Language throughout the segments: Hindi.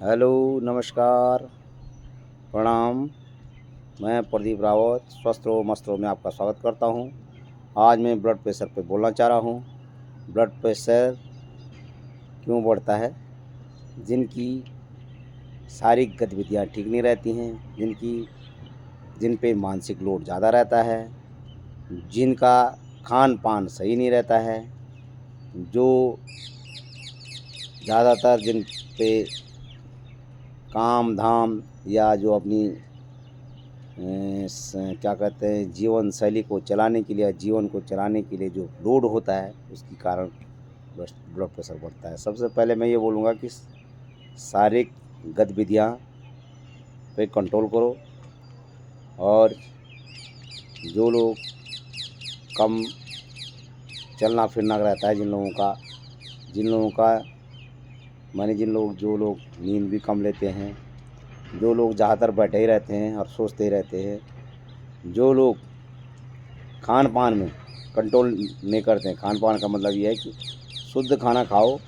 हेलो, नमस्कार, प्रणाम। मैं प्रदीप रावत स्वस्थ रहो मस्त रहो में आपका स्वागत करता हूं। आज मैं ब्लड प्रेशर पे बोलना चाह रहा हूं। ब्लड प्रेशर क्यों बढ़ता है? जिनकी शारीरिक गतिविधियां ठीक नहीं रहती हैं, जिन पे मानसिक लोड ज़्यादा रहता है, जिनका खान पान सही नहीं रहता है, जो ज़्यादातर जिन पे काम धाम या जो अपनी क्या कहते हैं जीवन शैली को चलाने के लिए, जीवन को चलाने के लिए जो लोड होता है, उसके कारण ब्लड प्रेशर बढ़ता है। सबसे पहले मैं ये बोलूँगा कि शारीरिक गतिविधियाँ पे कंट्रोल करो, और जो लोग कम चलना फिरना रहता है, जो लोग नींद भी कम लेते हैं, जो लोग ज़्यादातर बैठे ही रहते हैं और सोचते ही रहते हैं, जो लोग खान पान में कंट्रोल नहीं करते हैं। खान पान का मतलब ये है कि शुद्ध खाना खाओ,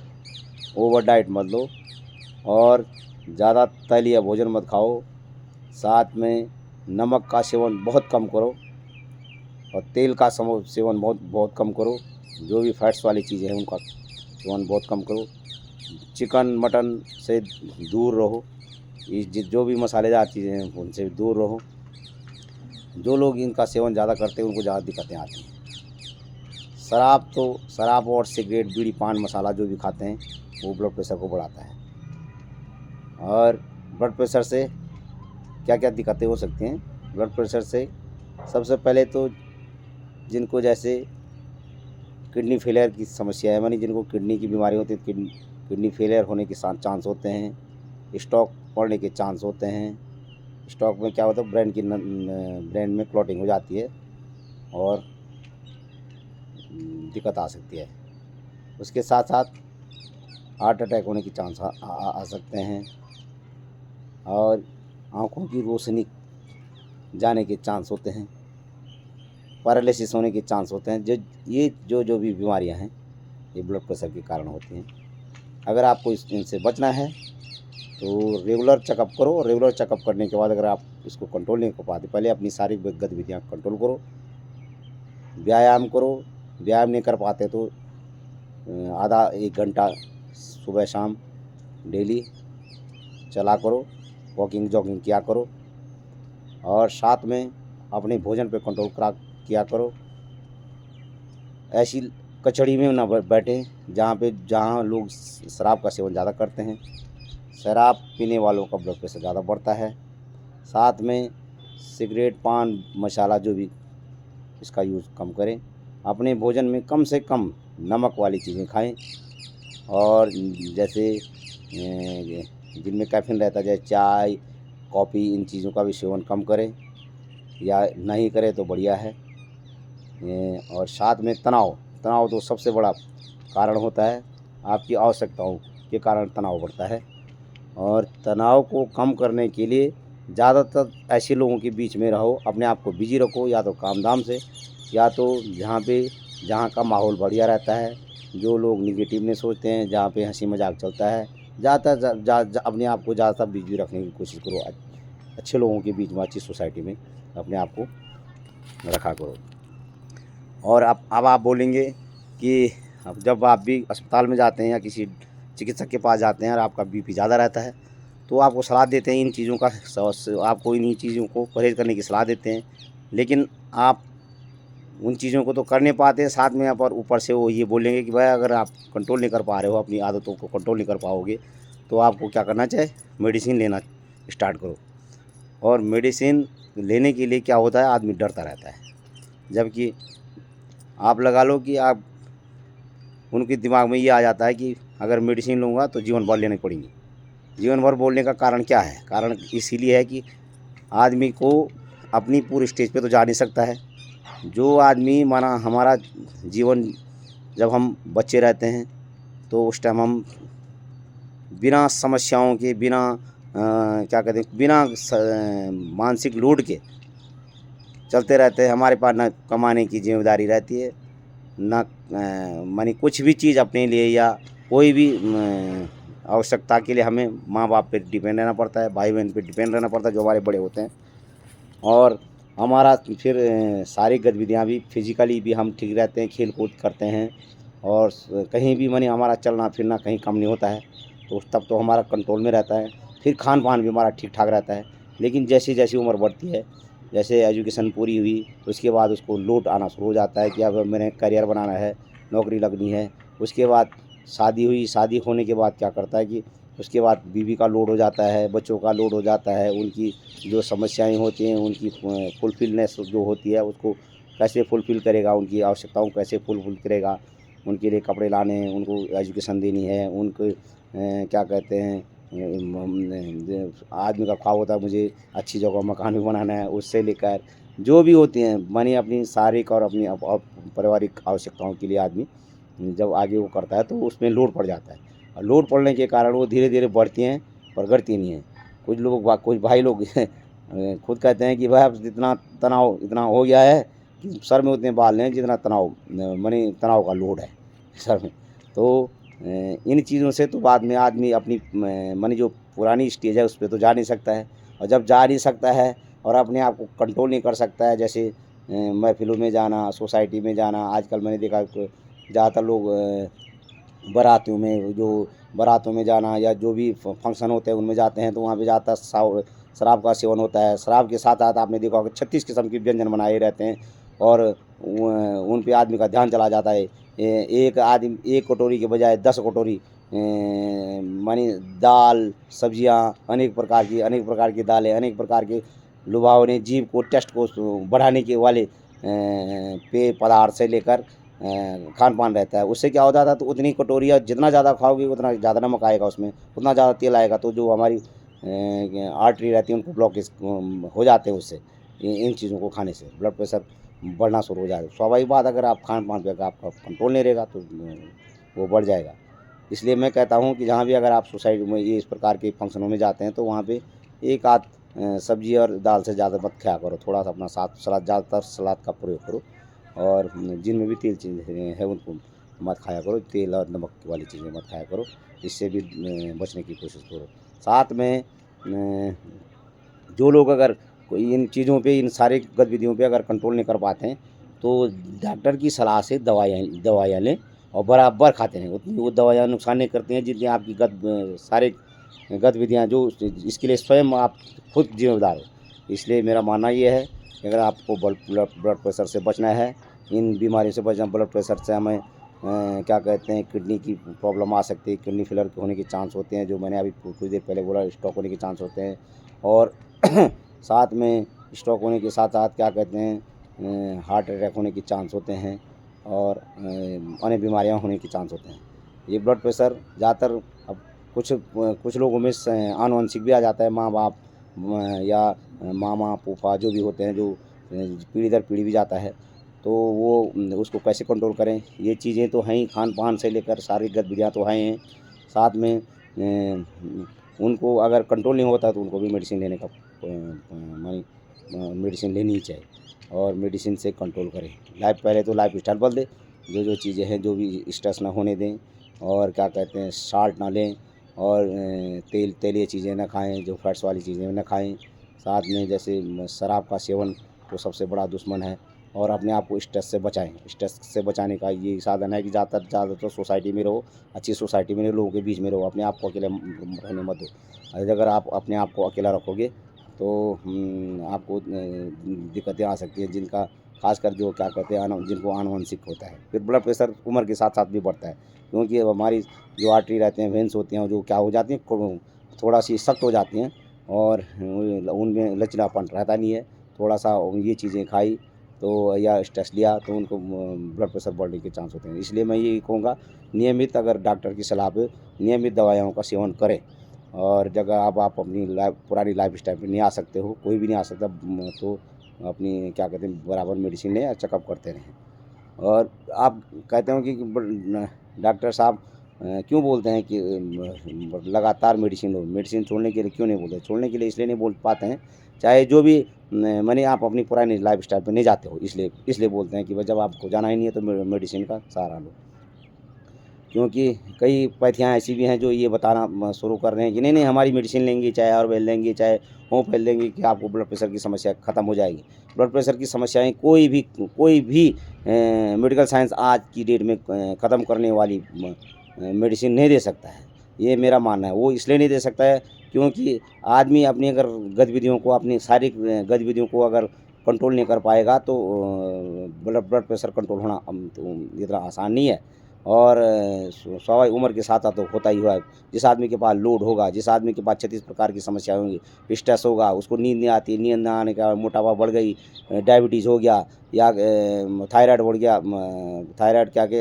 ओवर डाइट मत लो, और ज़्यादा तैलीय भोजन मत खाओ। साथ में नमक का सेवन बहुत कम करो, और तेल का सेवन बहुत कम करो। जो भी फैट्स वाली चीज़ें हैं उनका सेवन बहुत कम करो। चिकन मटन से दूर रहो। जो भी मसालेदार चीज़ें हैं उनसे दूर रहो। जो लोग इनका सेवन ज़्यादा करते हैं उनको ज़्यादा दिक्कतें आती हैं। शराब और सिगरेट बीड़ी पान मसाला जो भी खाते हैं वो ब्लड प्रेशर को बढ़ाता है। और ब्लड प्रेशर से क्या क्या दिक्कतें हो सकती हैं? ब्लड प्रेशर से सबसे पहले तो जिनको जैसे किडनी फेलियर की समस्या है, यानी जिनको किडनी की बीमारी होती है, किडनी फेलियर होने के चांस होते हैं। स्ट्रोक पड़ने के चांस होते हैं। स्ट्रोक में क्या होता है, ब्रेन में क्लॉटिंग हो जाती है और दिक्कत आ सकती है। उसके साथ साथ हार्ट अटैक होने के चांस आ सकते हैं, और आँखों की रोशनी जाने के चांस होते हैं, पैरालिसिस होने के चांस होते हैं। जो भी बीमारियां हैं ये ब्लड प्रेशर के कारण होती हैं। अगर आपको इनसे बचना है तो रेगुलर चेकअप करो। रेगुलर चेकअप करने के बाद अगर आप इसको कंट्रोल नहीं कर पाते, पहले अपनी शारीरिक गतिविधियाँ कंट्रोल करो, व्यायाम करो। व्यायाम नहीं कर पाते तो आधा 1 घंटा सुबह शाम डेली चला करो, वॉकिंग जॉगिंग किया करो, और साथ में अपने भोजन पे कंट्रोल किया करो। ऐसी कचड़ी में ना बैठें जहाँ लोग शराब का सेवन ज़्यादा करते हैं। शराब पीने वालों का ब्लड प्रेशर ज़्यादा बढ़ता है। साथ में सिगरेट पान मसाला जो भी, इसका यूज़ कम करें। अपने भोजन में कम से कम नमक वाली चीज़ें खाएं, और जैसे जिनमें कैफीन रहता है, जैसे चाय कॉफ़ी, इन चीज़ों का भी सेवन कम करें, या नहीं करें तो बढ़िया है। और साथ में तनाव तो सबसे बड़ा कारण होता है। आपकी आवश्यकताओं के कारण तनाव बढ़ता है, और तनाव को कम करने के लिए ज़्यादातर ऐसे लोगों के बीच में रहो। अपने आप को बिजी रखो, या तो काम धाम से, या तो जहाँ का माहौल बढ़िया रहता है, जो लोग निगेटिव नहीं सोचते हैं, जहाँ पे हंसी मजाक चलता है। ज़्यादातर अपने आप को ज़्यादातर बिजी रखने की कोशिश करो। अच्छे लोगों के बीच में, अच्छी सोसाइटी में अपने आप को रखा करो। और अब आप बोलेंगे कि अब जब आप भी अस्पताल में जाते हैं या किसी चिकित्सक के पास जाते हैं और आपका बीपी ज़्यादा रहता है, तो आपको सलाह देते हैं आपको इन्हीं चीज़ों को परहेज़ करने की सलाह देते हैं। लेकिन आप उन चीज़ों को तो कर नहीं पाते हैं, साथ में ऊपर से वो ये बोलेंगे कि भाई अगर आप कंट्रोल नहीं कर पा रहे हो, अपनी आदतों को कंट्रोल नहीं कर पाओगे, तो आपको क्या करना चाहिए, मेडिसिन लेना स्टार्ट करो। और मेडिसिन लेने के लिए क्या होता है, आदमी डरता रहता है। जबकि आप लगा लो कि आप उनके दिमाग में ये आ जाता है कि अगर मेडिसिन लूँगा तो जीवन भर लेनी पड़ेगी। जीवन भर बोलने का कारण क्या है? कारण इसीलिए है कि आदमी को अपनी पूरी स्टेज पे तो जा नहीं सकता है। जो आदमी माना हमारा जीवन, जब हम बच्चे रहते हैं तो उस टाइम हम बिना समस्याओं के, क्या कहते हैं, बिना मानसिक लोड के चलते रहते हैं। हमारे पास ना कमाने की जिम्मेदारी रहती है, ना मानी कुछ भी चीज़ अपने लिए, या कोई भी आवश्यकता के लिए हमें माँ बाप पे डिपेंड रहना पड़ता है, भाई बहन पे डिपेंड रहना पड़ता है जो हमारे बड़े होते हैं। और हमारा फिर सारी गतिविधियाँ भी फिजिकली भी हम ठीक रहते हैं, खेल कूद करते हैं और कहीं भी माने हमारा चलना फिरना कहीं कम नहीं होता है, तो तब तो हमारा कंट्रोल में रहता है। फिर खान पान भी हमारा ठीक ठाक रहता है। लेकिन जैसे जैसी उम्र बढ़ती है, जैसे एजुकेशन पूरी हुई, उसके बाद उसको लोड आना शुरू हो जाता है कि अब मैंने करियर बनाना है, नौकरी लगनी है। उसके बाद शादी हुई, शादी होने के बाद क्या करता है कि उसके बाद बीवी का लोड हो जाता है, बच्चों का लोड हो जाता है, उनकी जो समस्याएं होती हैं, उनकी फुलफिलनेस जो होती है उसको कैसे फुलफिल करेगा, उनकी आवश्यकताओं को कैसे फुलफिल करेगा, उनके लिए कपड़े लाने हैं, उनको एजुकेशन देनी है, उनको क्या कहते हैं, आदमी का ख्वाब होता है मुझे अच्छी जगह मकान भी बनाना है, उससे लेकर जो भी होती हैं मानी अपनी शारीरिक और अपनी पारिवारिक आवश्यकताओं के लिए आदमी जब आगे वो करता है तो उसमें लोड पड़ जाता है। और लोड पड़ने के कारण वो धीरे धीरे बढ़ती हैं पर घटती नहीं हैं। कुछ भाई लोग खुद कहते हैं कि भाई अब इतना तनाव इतना हो गया है कि सर में उतने बाल हैं जितना तनाव माने तनाव का लोड है सर में। तो इन चीज़ों से तो बाद में आदमी अपनी माने जो पुरानी स्टेज है उस पे तो जा नहीं सकता है। और जब जा नहीं सकता है और अपने आप को कंट्रोल नहीं कर सकता है, जैसे महफ़िलों में जाना, सोसाइटी में जाना, आजकल मैंने देखा ज़्यादातर लोग बारातों में जाना या जो भी फंक्शन होते हैं उनमें जाते हैं तो वहाँ पे ज़्यादातर शराब का सेवन होता है। शराब के साथ साथ आपने देखा होगा 36 किस्म के व्यंजन बनाए रहते हैं और उन पे आदमी का ध्यान चला जाता है। एक आदमी एक कटोरी के बजाय 10 कटोरी मानी दाल, सब्जियाँ, अनेक प्रकार की दालें, अनेक प्रकार के लुभावने जीभ को टेस्ट को बढ़ाने के वाले पेय पदार्थ से लेकर खान पान रहता है। उससे क्या होता था तो उतनी कटोरियाँ जितना ज़्यादा खाओगे उतना ज़्यादा नमक आएगा उसमें, उतना ज़्यादा तेल आएगा, तो जो हमारी आर्टरी रहती है उनको ब्लॉकेज हो जाते हैं उससे। इन चीज़ों को खाने से ब्लड प्रेशर बढ़ना शुरू हो जाएगा। स्वाभाविक बात, अगर आप खान पान पे अगर आपका कंट्रोल नहीं रहेगा तो वो बढ़ जाएगा। इसलिए मैं कहता हूँ कि जहाँ भी अगर आप सोसाइटी में ये इस प्रकार के फंक्शनों में जाते हैं तो वहाँ पे एक आध सब्जी और दाल से ज़्यादा मत खाया करो। थोड़ा सा अपना साथ सलाद, ज़्यादातर सलाद का प्रयोग करो और जिनमें भी तेल चीज़ें हैं उनको मत खाया करो। तेल और नमक वाली चीज़ें मत खाया करो, इससे भी बचने की कोशिश करो। साथ में जो लोग अगर कोई इन चीज़ों पे, इन सारी गतिविधियों पे अगर कंट्रोल नहीं कर पाते हैं तो डॉक्टर की सलाह से दवाइयाँ लें और बराबर खाते हैं। उतनी वो दवाइयाँ नुकसान नहीं करती हैं जितनी आपकी सारे गतिविधियाँ जो इसके लिए स्वयं आप खुद जिम्मेदार हो। इसलिए मेरा मानना ये है कि अगर आपको ब्लड प्रेशर से बचना है, इन बीमारियों से बचना, ब्लड प्रेशर से हमें क्या कहते हैं किडनी की प्रॉब्लम आ सकती है, किडनी फेलियर होने के चांस होते हैं, जो मैंने अभी कुछ देर पहले बोला, स्ट्रोक होने के चांस होते हैं। और साथ में स्ट्रोक होने के साथ साथ क्या कहते हैं हार्ट अटैक होने के चांस होते हैं और अन्य बीमारियां होने के चांस होते हैं। ये ब्लड प्रेशर ज़्यादातर अब कुछ लोगों में आनुवंशिक भी आ जाता है। माँ बाप या मामा फूफा जो भी होते हैं, जो पीढ़ी दर पीढ़ी भी जाता है, तो वो उसको कैसे कंट्रोल करें। ये चीज़ें तो हैं ही, खान पान से लेकर सारी गतिविधियाँ तो हैं ही। साथ में उनको अगर कंट्रोल नहीं होता तो उनको भी मेडिसिन लेने का मानी मेडिसिन लेनी ही चाहिए और मेडिसिन से कंट्रोल करें। पहले तो लाइफ स्टाइल बदल दें, जो चीज़ें हैं जो भी स्ट्रेस ना होने दें और क्या कहते हैं साल्ट ना लें और तेलीय चीज़ें ना खाएं, जो फैट्स वाली चीज़ें ना खाएं। साथ में जैसे शराब का सेवन तो सबसे बड़ा दुश्मन है और अपने आप को स्ट्रेस से बचाएं। स्ट्रेस से बचाने का ये साधन है कि ज़्यादातर सोसाइटी में रहो, अच्छी सोसाइटी में लोगों के बीच में रहो, अपने आप को अकेले रहने मत दो। अगर आप अपने आप को अकेला रखोगे तो आपको दिक्कतें आ सकती हैं, जिनका खासकर जो क्या कहते हैं जिनको आनुवंशिक होता है। फिर ब्लड प्रेशर उम्र के साथ साथ भी बढ़ता है, क्योंकि हमारी जो आर्टरी रहते हैं, वेंस होती हैं, जो क्या हो जाती हैं थोड़ा सी सख्त हो जाती हैं और उनमें लचीलापन रहता नहीं है। थोड़ा सा ये चीज़ें खाई तो या स्ट्रेस लिया तो उनको ब्लड प्रेशर बढ़ने के चांस होते हैं। इसलिए मैं ये कहूँगा नियमित, अगर डॉक्टर की सलाह पे नियमित दवाइयों का सेवन करें। और जगह आप अपनी पुरानी लाइफ स्टाइल पे नहीं आ सकते हो, कोई भी नहीं आ सकता, तो अपनी क्या कहते हैं बराबर मेडिसिन लें या चेकअप करते रहें। और आप कहते हो कि डॉक्टर साहब क्यों बोलते हैं कि लगातार मेडिसिन लो। मेडिसिन छोड़ने के लिए क्यों नहीं बोलते? छोड़ने के लिए इसलिए नहीं बोल पाते हैं, चाहे जो भी माने आप अपनी पुरानी लाइफ स्टाइल पे नहीं जाते हो, इसलिए बोलते हैं कि भाई जब आपको जाना ही नहीं है तो मेडिसिन का सहारा लो। क्योंकि कई पैथियाँ ऐसी भी हैं जो ये बताना शुरू कर रहे हैं कि नहीं नहीं हमारी मेडिसिन लेंगे, चाहे आयुर्वेद लेंगे, चाहे होम्योपैथ लेंगे कि आपको ब्लड प्रेशर की समस्या ख़त्म हो जाएगी। ब्लड प्रेशर की समस्याएँ कोई भी मेडिकल साइंस आज की डेट में ख़त्म करने वाली मेडिसिन नहीं दे सकता है। ये मेरा मानना है। वो इसलिए नहीं दे सकता है क्योंकि आदमी अपनी अगर गतिविधियों को, अपनी शारीरिक गतिविधियों को अगर कंट्रोल नहीं कर पाएगा तो ब्लड ब्लड प्रेशर कंट्रोल होना तो इतना आसान नहीं है। और स्वाभाविक उम्र के साथ-साथ तो होता ही हुआ है। जिस आदमी के पास लोड होगा, जिस आदमी के पास 36 प्रकार की समस्याएँ होंगी, स्ट्रेस होगा, उसको नींद नहीं आती, नींद ना आने के कारण मोटापा बढ़ गई, डायबिटीज़ हो गया या थायराइड बढ़ गया, थायराइड क्या के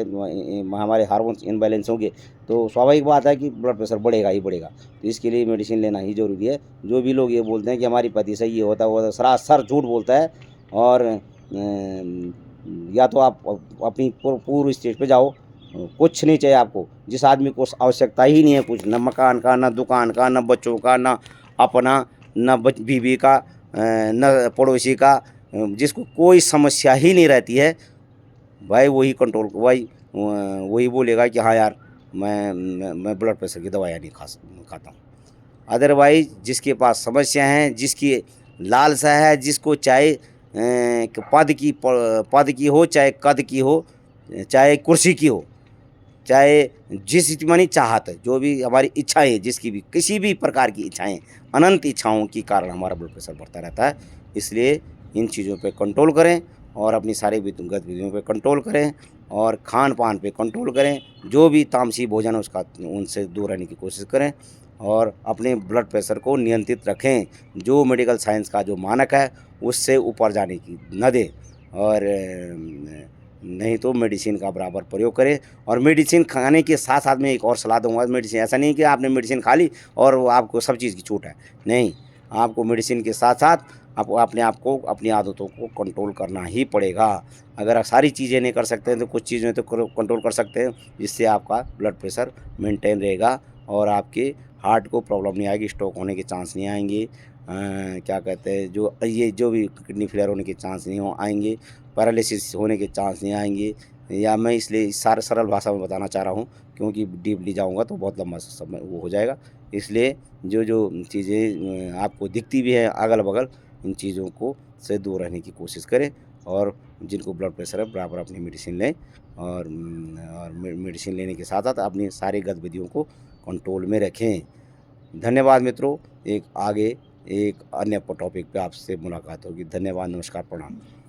हमारे हार्मोन्स इम्बैलेंस होंगे, तो स्वाभाविक बात है कि ब्लड प्रेशर बढ़ेगा ही बढ़ेगा। तो इसके लिए मेडिसिन लेना ही ज़रूरी है। जो भी लोग ये बोलते हैं कि हमारी पति से ये होता है, वो सरासर झूठ बोलता है। और या तो आप अपनी पूर्व स्टेज पे जाओ, कुछ नहीं चाहिए आपको। जिस आदमी को आवश्यकता ही नहीं है कुछ, ना मकान का, ना दुकान का, ना बच्चों का, ना अपना, ना बीवी का, न पड़ोसी का, जिसको कोई समस्या ही नहीं रहती है, भाई वही बोलेगा कि हाँ यार मैं ब्लड प्रेशर की दवाइयाँ नहीं खाता हूँ। अदरवाइज़ जिसके पास समस्या हैं, जिसकी लालसा है, जिसको चाहे पद की हो, चाहे कद की हो, चाहे कुर्सी की हो, चाहे जिस मानी चाहत है, जो भी हमारी इच्छाएँ, जिसकी भी किसी भी प्रकार की इच्छाएँ, अनंत इच्छाओं के कारण हमारा ब्लड प्रेशर बढ़ता रहता है। इसलिए इन चीज़ों पे कंट्रोल करें और अपनी सारी गतिविधियों पे कंट्रोल करें और खान-पान पे कंट्रोल करें। जो भी तामसी भोजन है उसका उनसे दूर रहने की कोशिश करें और अपने ब्लड प्रेशर को नियंत्रित रखें। जो मेडिकल साइंस का जो मानक है, उससे ऊपर जाने की न दें और नहीं तो मेडिसिन का बराबर प्रयोग करें। और मेडिसिन खाने के साथ-साथ में एक और सलाह दूँगा, मेडिसिन ऐसा नहीं कि आपने मेडिसिन खा ली और वो आपको सब चीज़ की छूट है। नहीं, आपको मेडिसिन के साथ-साथ आपको अपने आप को, अपनी आदतों को कंट्रोल करना ही पड़ेगा। अगर आप सारी चीज़ें नहीं कर सकते हैं तो कुछ चीज़ें तो कंट्रोल कर सकते हैं, जिससे आपका ब्लड प्रेशर मेंटेन रहेगा और आपके हार्ट को प्रॉब्लम नहीं आएगी, स्ट्रोक होने के चांस नहीं आएँगे। क्या कहते हैं, जो भी किडनी फेलियर होने के चांस नहीं आएँगे, पैरालिसिस होने के चांस नहीं आएँगे। या मैं इसलिए सरल भाषा में बताना चाह रहा हूँ क्योंकि डीपली जाऊँगा तो बहुत लंबा समय वो हो जाएगा। इसलिए जो चीज़ें आपको दिखती भी हैं अगल-बगल, इन चीज़ों को से दूर रहने की कोशिश करें और जिनको ब्लड प्रेशर है बराबर अपनी मेडिसिन लें और मेडिसिन लेने के साथ-साथ अपनी सारी गतिविधियों को कंट्रोल में रखें। धन्यवाद मित्रों, एक अन्य टॉपिक पे आपसे मुलाकात होगी। धन्यवाद, नमस्कार, प्रणाम।